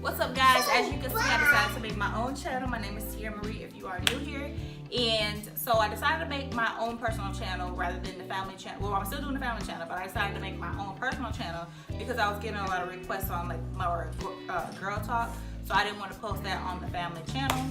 What's up, guys? As you can see, I decided to make my own channel. My name is Tiarra if you are new here. And so I decided to make my own personal channel rather than the family channel. Well, I'm still doing the family channel, but I decided to make my own personal channel because I was getting a lot of requests on like my girl talk. So I didn't want to post that on the family channel.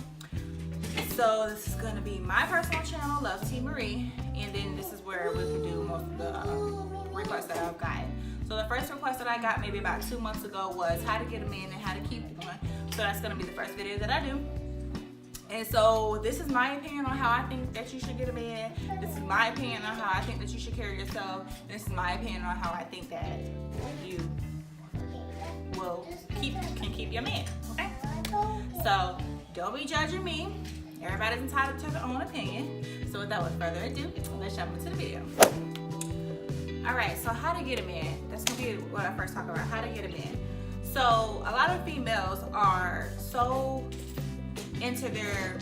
So this is going to be my personal channel, Love T Marie. And then this is where we can do most of the requests that I've gotten. So the first request that I got maybe about 2 months ago was how to get a man and how to keep one. So that's going to be the first video that I do. And so this is my opinion on how I think that you should get a man. This is my opinion on how I think that you should carry yourself. This is my opinion on how I think that you can keep your man. Okay? So don't be judging me. Everybody's entitled to their own opinion. So without further ado, let's jump into the video. Alright, so how to get a man. That's going to be what I first talk about. How to get a man. So a lot of females are so into their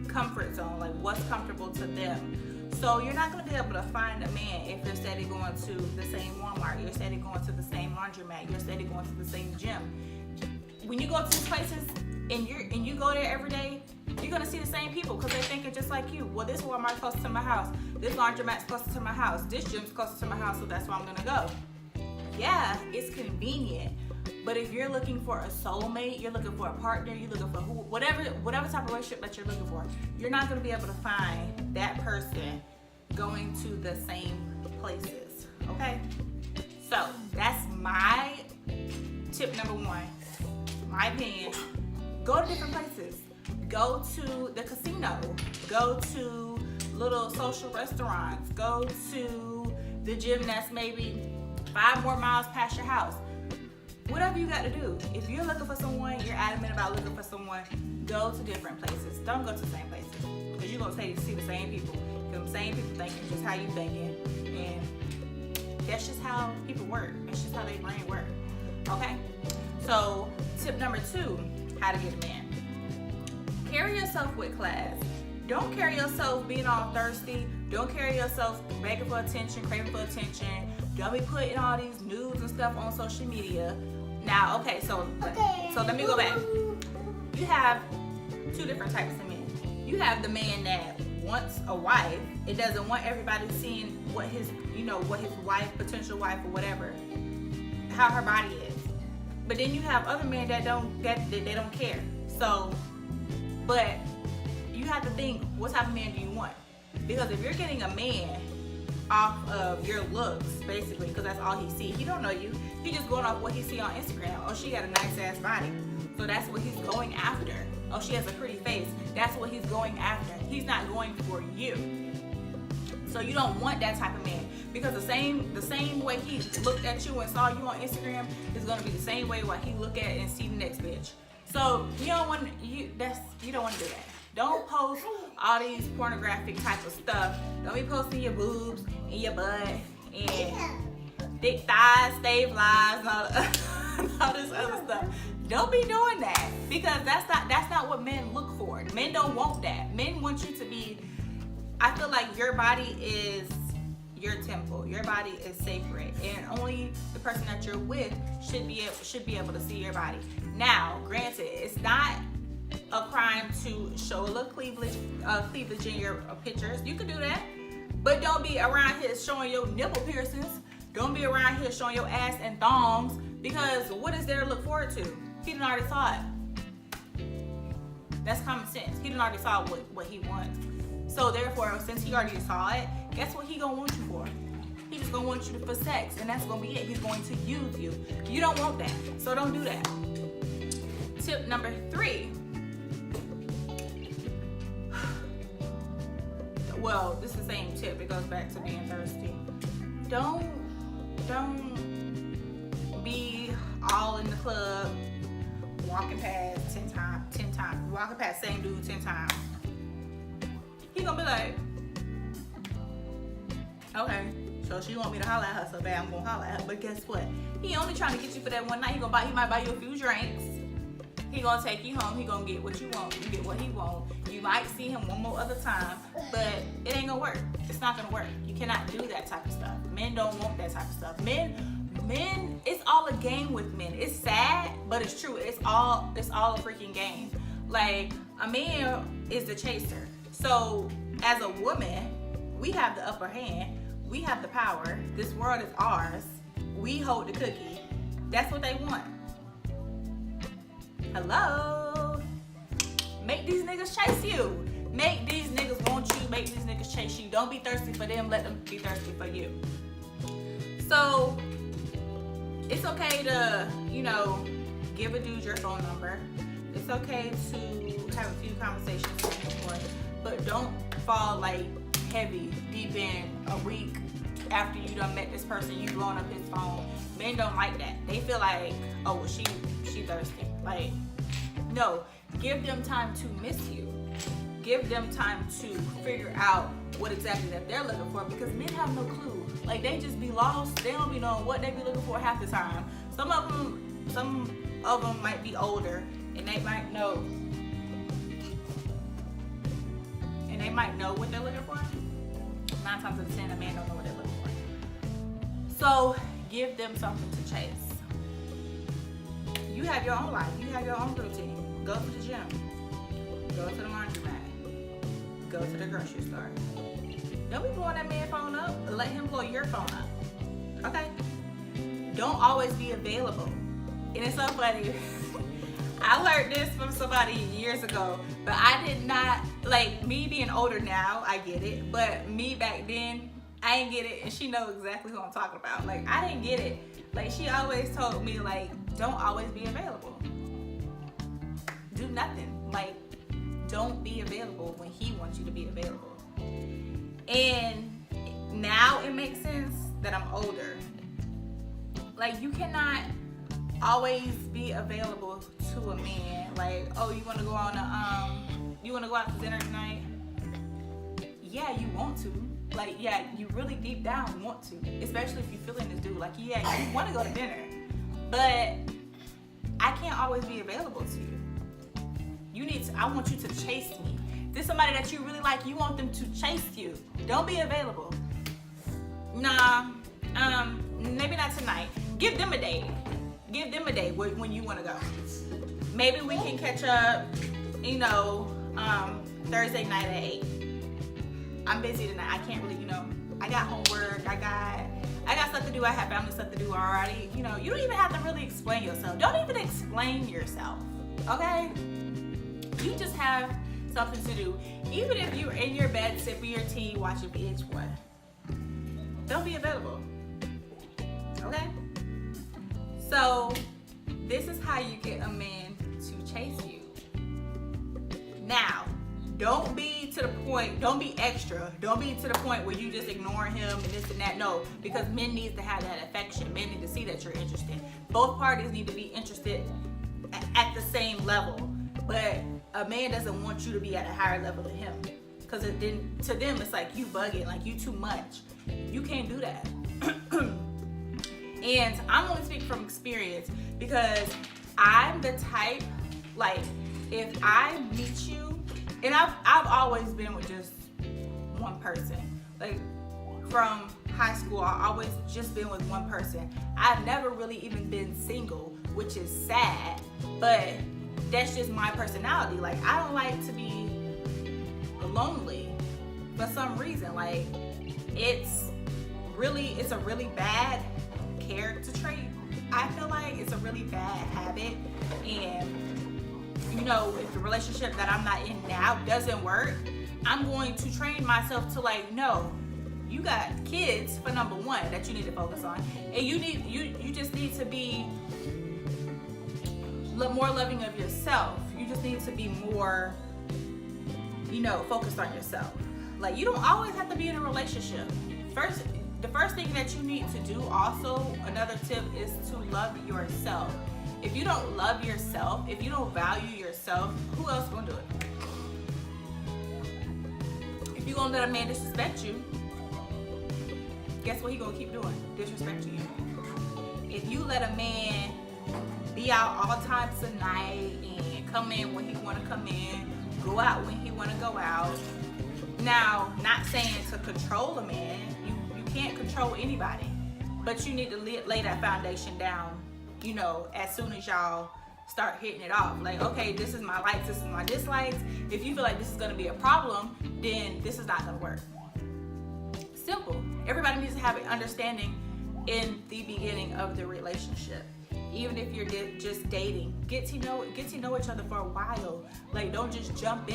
comfort zone, like what's comfortable to them. So you're not going to be able to find a man if you're steady going to the same Walmart, you're steady going to the same laundromat, you're steady going to the same gym. When you go to these places and you go there every day, you're gonna see the same people because they're thinking just like you. Well, this Walmart's closer to my house. This laundromat's closer to my house. This gym's closer to my house, so that's where I'm gonna go. Yeah, it's convenient. But if you're looking for a soulmate, you're looking for a partner, you're looking for whatever type of relationship that you're looking for, you're not gonna be able to find that person going to the same places. Okay? So that's my tip number one. My opinion. Go to different places. Go to the casino, go to little social restaurants, go to the gym that's maybe 5 more miles past your house. Whatever you got to do. If you're looking for someone, you're adamant about looking for someone, go to different places. Don't go to the same places because you're going to see the same people. The same people thinking just how you thinking. And that's just how people work. That's just how their brain work. Okay? So tip number 2, how to get a man. Carry yourself with class. Don't carry yourself being all thirsty. Don't carry yourself begging for attention, craving for attention. Don't be putting all these nudes and stuff on social media. Now, okay, so let me go back. You have 2 different types of men. You have the man that wants a wife. It doesn't want everybody seeing what his wife, potential wife or whatever, how her body is. But then you have other men that they don't care. So, but you have to think, what type of man do you want? Because if you're getting a man off of your looks, basically, because that's all he sees. He don't know you. He just going off what he see on Instagram. Oh, she got a nice ass body. So that's what he's going after. Oh, she has a pretty face. That's what he's going after. He's not going for you. So you don't want that type of man. Because the same way he looked at you and saw you on Instagram is gonna be the same way what he look at and see the next bitch. So you don't want to do that. Don't post all these pornographic type of stuff. Don't be posting your boobs and your butt and thick thighs, stave lives, and all this other stuff. Don't be doing that because that's not what men look for. Men don't want that. Men want you to be. I feel like your body is your temple. Your body is sacred, and only the person that you're with should be able to see your body. Now, granted, it's not a crime to show a little cleavage in your pictures. You can do that, but don't be around here showing your nipple piercings. Don't be around here showing your ass and thongs because what is there to look forward to? He done already saw it. That's common sense. He done already saw what he wants. So therefore, since he already saw it, guess what he gonna want you for? He just gonna want you for sex, and that's gonna be it. He's going to use you. You don't want that, so don't do that. Tip number 3. Well, this is the same tip. It goes back to being thirsty. Don't be all in the club walking past 10 times, walking past same dude 10 times. He gonna be like, okay, so she want me to holler at her so bad, I'm gonna holler at her. But guess what? He only trying to get you for that one night. He might buy you a few drinks. He gonna take you home. He gonna get what you want. You get what he want. You might see him one more other time, but it ain't gonna work. It's not gonna work. You cannot do that type of stuff. Men don't want that type of stuff. Men men, it's all a game with men. It's sad, but it's true. It's all a freaking game. Like, a man is the chaser. So as a woman, we have the upper hand. We have the power. This world is ours. We hold the cookie. That's what they want. Hello? Make these niggas chase you. Make these niggas want you. Make these niggas chase you. Don't be thirsty for them. Let them be thirsty for you. So it's okay to, give a dude your phone number. It's okay to have a few conversations with him, but don't fall like heavy deep in a week after you done met this person. You blowing up his phone. Men don't like that. They feel like, oh, well, she thirsty. Like, no, give them time to miss you. Give them time to figure out what exactly that they're looking for, because men have no clue. Like, they just be lost. They don't be knowing what they be looking for half the time. Some of them might be older, and they might know. And they might know what they're looking for. 9 times out of 10, a man don't know what they're looking for. So give them something to chase. You have your own life. You have your own routine. Go to the gym. Go to the laundromat. Go to the grocery store. Don't be blowing that man's phone up. Let him blow your phone up. Okay? Don't always be available. And it's so funny. I learned this from somebody years ago, but I did not, like, me being older now, I get it, but me back then, I didn't get it, and she knows exactly who I'm talking about. Like, I didn't get it. Like, she always told me, like, don't always be available. Do nothing. Like, don't be available when he wants you to be available. And now it makes sense that I'm older. Like, you cannot always be available to a man. Like, oh, you want to go out to dinner tonight? Yeah, you want to. Like, yeah, you really deep down want to, especially if you're feeling this dude. Like, yeah, you want to go to dinner, but I can't always be available to you. I want you to chase me. If there's somebody that you really like, you want them to chase you. Don't be available. Nah, maybe not tonight. Give them a day. Give them a day when you want to go. Maybe we can catch up, Thursday night at 8. I'm busy tonight. I can't really, I got homework. I got stuff to do. I have family stuff to do already. You don't even have to really explain yourself. Don't even explain yourself, okay? You just have something to do. Even if you're in your bed sipping your tea, watching VH1, don't be available, okay? So this is how you get a man to chase you. Now, don't be extra. Don't be to the point where you just ignore him and this and that. No, because men need to have that affection. Men need to see that you're interested. Both parties need to be interested at the same level. But a man doesn't want you to be at a higher level than him. Because then to them, it's like you bugging, like you too much. You can't do that. And I'm only speaking from experience, because I'm the type, like, if I meet you, and I've always been with just one person. Like, from high school, I've always just been with one person. I've never really even been single, which is sad, but that's just my personality. Like, I don't like to be lonely for some reason. Like, it's a really bad character trait. I feel like it's a really bad habit, and if the relationship that I'm not in now doesn't work, I'm going to train myself to, like, no, you got kids for number one that you need to focus on, and you just need to be more loving of yourself. You just need to be more focused on yourself. Like, you don't always have to be in a relationship. The first thing that you need to do, also, another tip, is to love yourself. If you don't love yourself, if you don't value yourself, who else gonna do it? If you gonna let a man disrespect you, guess what he gonna keep doing? Disrespecting you. If you let a man be out all times of night and come in when he wanna come in, go out when he wanna go out. Now, not saying to control a man. You can't control anybody. but you need to lay that foundation down, you know, as soon as y'all start hitting it off. Like, okay, this is my likes, this is my dislikes. If you feel like this is gonna be a problem, then this is not gonna work. Simple. Everybody needs to have an understanding in the beginning of the relationship. Even if you're just dating, get to know each other for a while. Like, don't just jump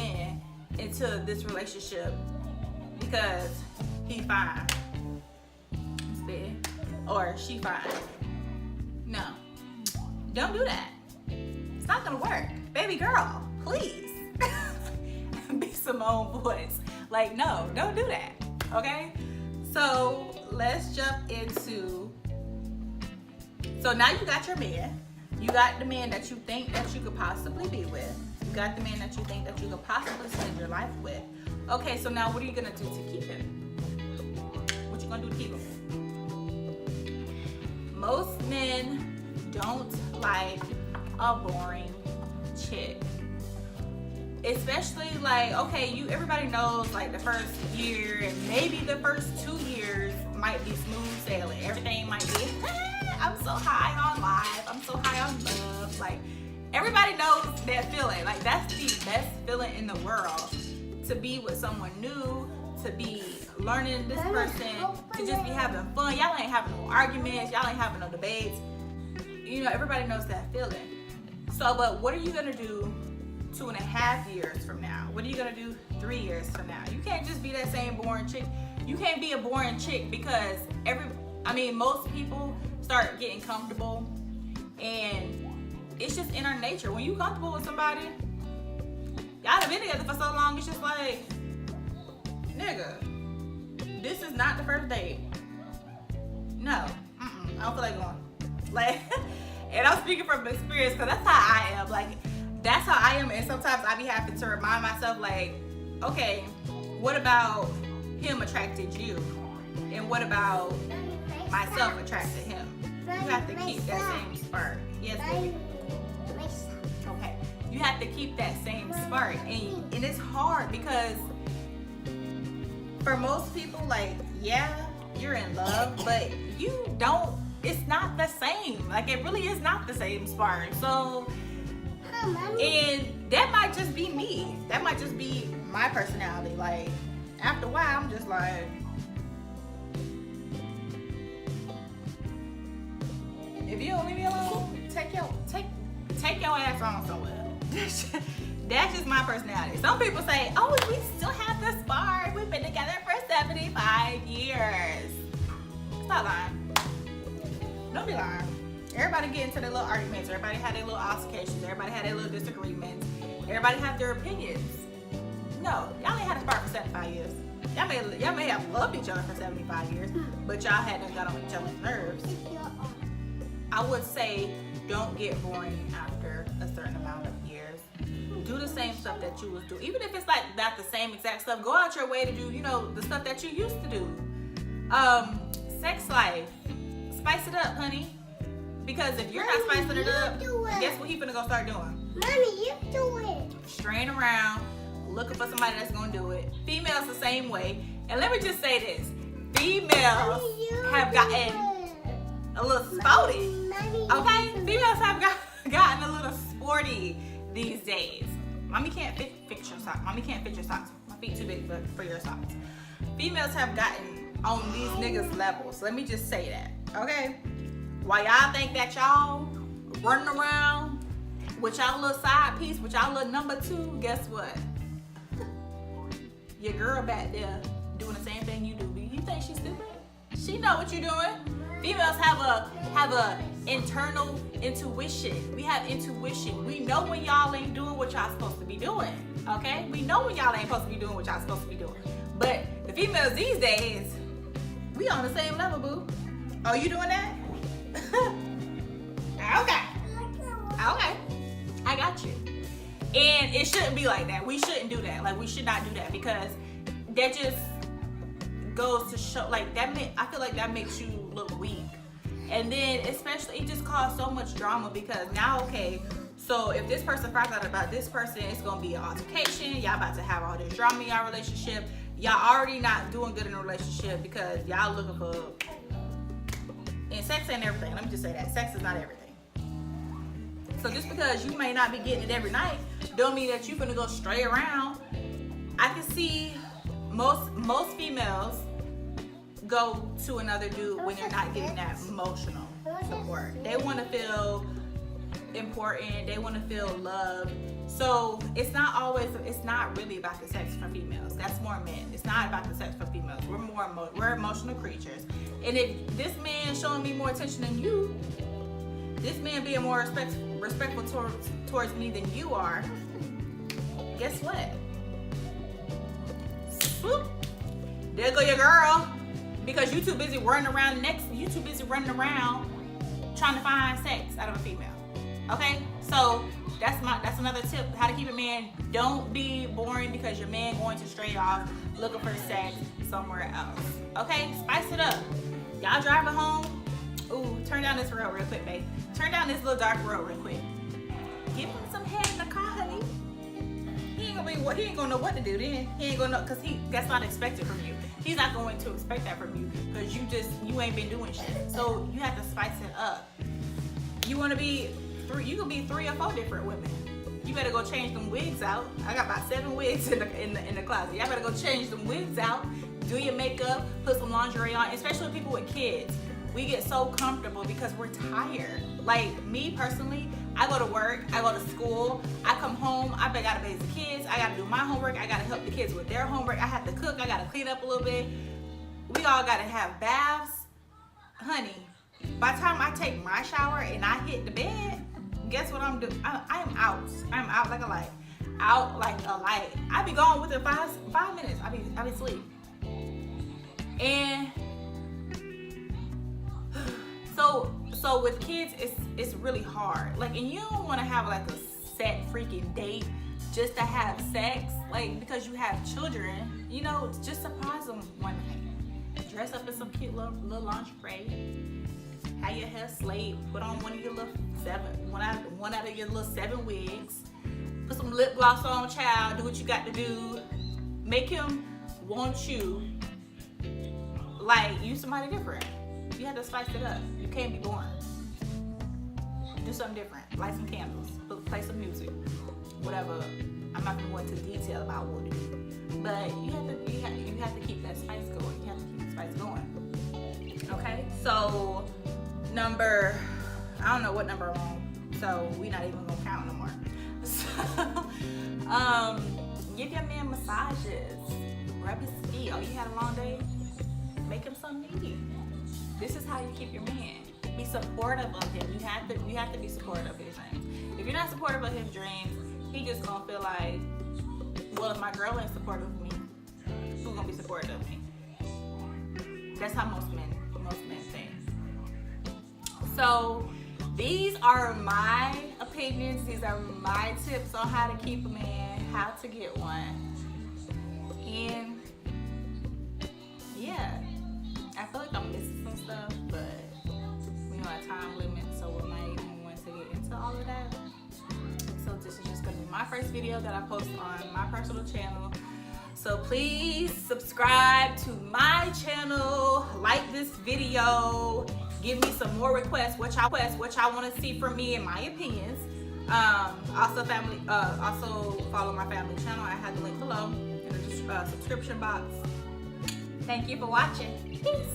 into this relationship because he fine, or she fine. No, don't do that. It's not gonna work. Baby girl, please. Be Simone voice. Like, no, don't do that. Okay? So let's jump into, so now you got your man. You got the man that you think that you could possibly be with. You got the man that you think that you could possibly spend your life with. Okay, so now what are you gonna do to keep him? What you gonna do to keep him? Most men don't like a boring chick. Especially like, okay, everybody knows like the first year and maybe the first 2 years might be smooth sailing. Everything might be, I'm so high on life, I'm so high on love. Like, everybody knows that feeling. Like, that's the best feeling in the world. To be with someone new, to be learning this person, to just be having fun. Y'all ain't having no arguments, y'all ain't having no debates. You know, everybody knows that feeling. So, but what are you gonna do 2.5 years from now? What are you gonna do 3 years from now? You can't just be that same boring chick. You can't be a boring chick because most people start getting comfortable, and it's just in our nature. When you comfortable with somebody, y'all have been together for so long, it's just like, nigga, this is not the first date. No, I don't feel like going. Like, and I'm speaking from experience because that's how I am. Like, that's how I am, and sometimes I be having to remind myself, like, okay, what about him attracted you? And what about myself attracted him? You have to keep that same spark. Yes, baby. Okay. You have to keep that same spark. And it's hard because for most people, like, yeah, you're in love, but it's not the same. Like, it really is not the same spark. So, and that might just be me. That might just be my personality. Like, after a while, I'm just like, if you don't leave me alone, take your ass on somewhere. That's just my personality. Some people say, oh, we still have the spark. We've been together for 75 years. Stop lying. Don't be lying. Everybody get into their little arguments. Everybody had their little altercations. Everybody had their little disagreements. Everybody have their opinions. No, y'all ain't had a spark for 75 years. Y'all may have loved each other for 75 years, but y'all hadn't got on each other's nerves. I would say don't get boring after a certain amount of years. Do the same stuff that you was doing. Even if it's like not the same exact stuff, go out your way to do, the stuff that you used to do. Sex life. Spice it up, honey. Because if you're not spicing it up, guess what he's gonna go start doing? Mommy, you do it. Straying around, looking for somebody that's gonna do it. Females the same way. And let me just say this. Females have gotten a little sporty. Okay? Females have gotten a little sporty these days. Mommy can't fix your socks. Mommy can't fit your socks. My feet too big for your socks. Females have gotten on these niggas' levels. Let me just say that. Okay? While y'all think that y'all running around with y'all little side piece, with y'all little number 2, guess what? Your girl back there doing the same thing you do. Do you think she's stupid? She know what you're doing. Females have a internal intuition. We have intuition. We know when y'all ain't doing what y'all supposed to be doing. Okay? We know when y'all ain't supposed to be doing what y'all supposed to be doing. But the females these days, we on the same level, boo. Oh, you doing that? Okay. I got you. And it shouldn't be like that. We shouldn't do that. Like, we should not do that because that just goes to show, like, I feel like that makes you look weak. And then especially it just caused so much drama because now, okay, so if this person finds out about this person, it's gonna be an altercation. Y'all about to have all this drama in y'all relationship. Y'all already not doing good in a relationship because y'all looking for And sex ain't everything. Let me just say that. Sex is not everything. So just because you may not be getting it every night, don't mean that you're gonna go stray around. I can see most females go to another dude when they're not getting that emotional support. They want to feel important. They want to feel loved. So it's not really about the sex for females. That's more men. It's not about the sex for females. We're emotional creatures. And if this man showing me more attention than you, this man being more respectful towards me than you are, guess what? Swoop. There go your girl. Because you too busy running around trying to find sex out of a female. Okay? So that's another tip. How to keep a man. Don't be boring because your man going to stray off looking for sex somewhere else. Okay? Spice it up. Y'all driving home. Ooh, turn down this road real quick, babe. Turn down this little dark road real quick. Give him some head in the car, honey. He ain't gonna know what to do then. He ain't gonna know, because that's not expected from you. He's not going to expect that from you because you ain't been doing shit. So you have to spice it up. You can be 3 or 4 different women. You better go change them wigs out. I got about 7 wigs in the closet. Y'all better go change them wigs out, do your makeup, put some lingerie on, especially people with kids. We get so comfortable because we're tired. Like me personally, I go to work, I go to school, I come home, I gotta bathe the kids, I gotta do my homework, I gotta help the kids with their homework, I have to cook, I gotta clean up a little bit. We all gotta have baths. Honey, by the time I take my shower and I hit the bed, guess what I'm doing? I'm out. I'm out like a light. Out like a light. I be gone within 5 minutes. I be asleep. And so with kids, it's really hard. Like, and you don't want to have like a set freaking date just to have sex, like, because you have children. You know, just surprise them one night. Dress up in some cute little lingerie. Have your hair slayed. Put on one out of your little 7 wigs. Put some lip gloss on, child. Do what you got to do. Make him want you like you somebody different. You have to spice it up. You can't be boring. Do something different. Light some candles. Play some music. Whatever. I'm not gonna go into detail about what to do, but you have to keep that spice going. You have to keep the spice going. Okay. So I don't know what number I'm on. So we're not even gonna count no more. So give your man massages. Rub his feet. Oh, you had a long day? Make him something to eat. This is how you keep your man. Be supportive of him. You have to be supportive of his dreams. If you're not supportive of his dreams, he just gonna feel like, well, if my girl ain't supportive of me, who's gonna be supportive of me? That's how most men think. So these are my opinions. These are my tips on how to keep a man, how to get one. And yeah, I feel like I'm missing some stuff, but we know our time limit, so we're not even going to get into all of that. So this is just going to be my first video that I post on my personal channel. So please subscribe to my channel, like this video, give me some more requests, which I want to see from me and my opinions. Also follow my family channel. I have the link below in the subscription box. Thank you for watching. Peace.